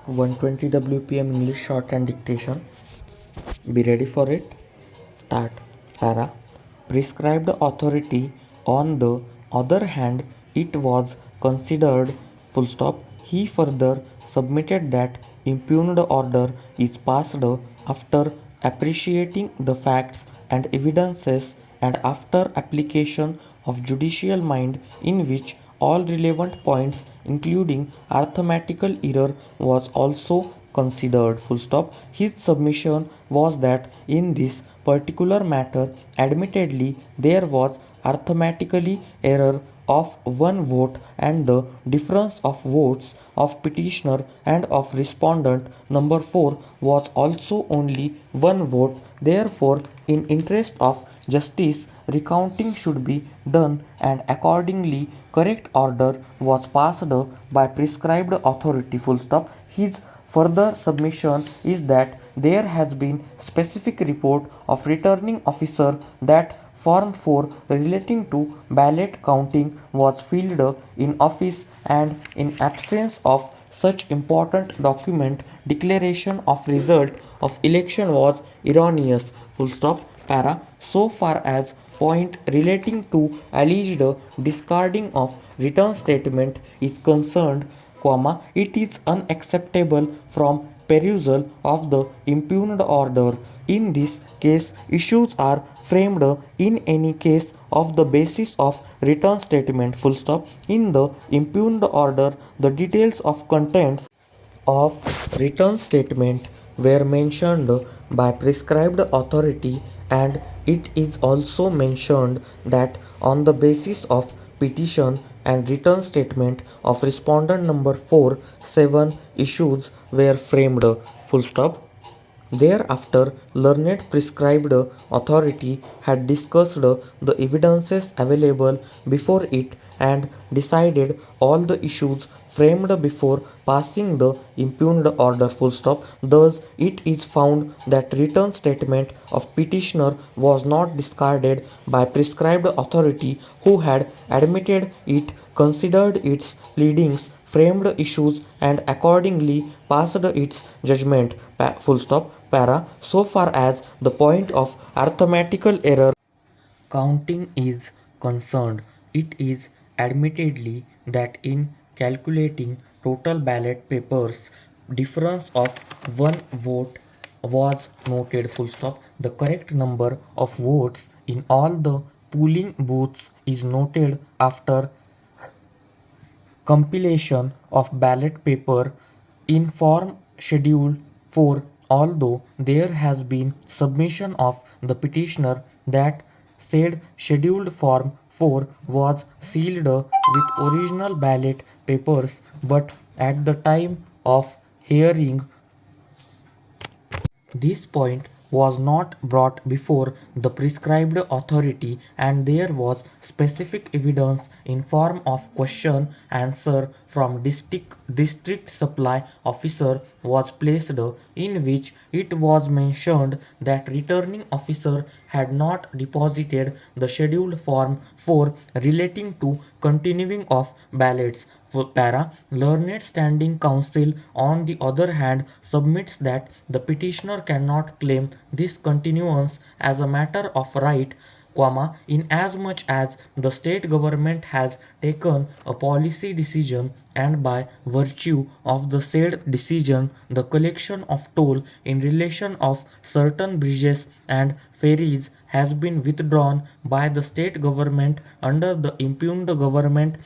120 WPM English shorthand dictation. Be ready for it. Start. Para. Prescribed authority. On the other hand, it was considered. Full stop. He further submitted that impugned order is passed after appreciating the facts and evidences and after application of judicial mind in which all relevant points including arithmetical error was also considered. Full stop. His submission was that in this particular matter admittedly there was arithmetically error of one vote and the difference of votes of petitioner and of respondent number 4 was also only one vote. Therefore, in interest of justice, recounting should be done and accordingly correct order was passed by prescribed authority. Full stop. His further submission is that there has been specific report of returning officer that Form 4 relating to ballot counting was filled in office and in absence of such important document declaration of result of election was erroneous. Full stop. Para. So far as point relating to alleged discarding of return statement is concerned, comma, it is unacceptable from perusal of the impugned order. In this case, issues are framed in any case of the basis of return statement. Full stop. In the impugned order, the details of contents of return statement were mentioned by prescribed authority and it is also mentioned that on the basis of petition and return statement of respondent number 4 7 issues were framed. Full stop. Thereafter, learned prescribed authority had discussed the evidences available before it and decided all the issues framed before passing the impugned order. Full stop. Thus, it is found that written statement of petitioner was not discarded by prescribed authority who had admitted it, considered its pleadings, framed issues, and accordingly passed its judgment. Full stop. Para. So far as the point of arithmetical error counting is concerned, it is admittedly that in calculating total ballot papers, difference of one vote was noted. Full stop. The correct number of votes in all the polling booths is noted after compilation of ballot paper in form schedule 4, although there has been submission of the petitioner that said scheduled form 4 was sealed with original ballot papers, but at the time of hearing this point was not brought before the prescribed authority and there was specific evidence in form of question answer from district supply officer was placed in which it was mentioned that returning officer had not deposited the scheduled form 4 relating to continuing of ballots. Para. Learned Standing Counsel, on the other hand, submits that the petitioner cannot claim this continuance as a matter of right, comma, inasmuch as the state government has taken a policy decision and by virtue of the said decision the collection of toll in relation of certain bridges and ferries has been withdrawn by the state government under the impugned government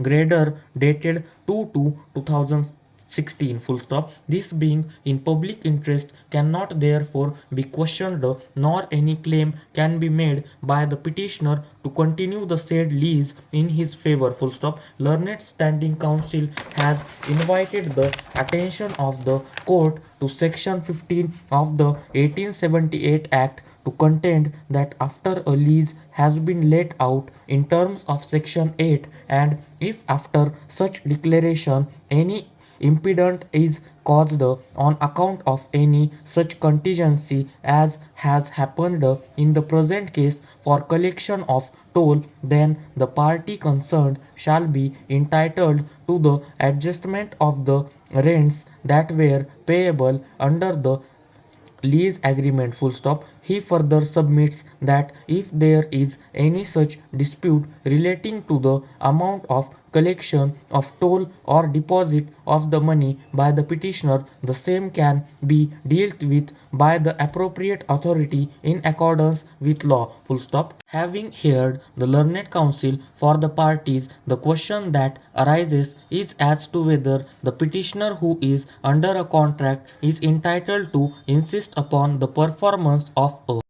grader dated 2/2/2016. Full stop. This being in public interest cannot therefore be questioned nor any claim can be made by the petitioner to continue the said lease in his favor. Full stop. Learned Standing Counsel has invited the attention of the court to section 15 of the 1878 Act to contend that after a lease has been let out in terms of section 8 and if after such declaration any impediment is caused on account of any such contingency as has happened in the present case for collection of toll, then the party concerned shall be entitled to the adjustment of the rents that were payable under the lease agreement full stop. He further submits that if there is any such dispute relating to the amount of collection of toll or deposit of the money by the petitioner, the same can be dealt with by the appropriate authority in accordance with law full stop. Having heard the learned counsel for the parties, the question that arises is as to whether the petitioner who is under a contract is entitled to insist upon the performance of a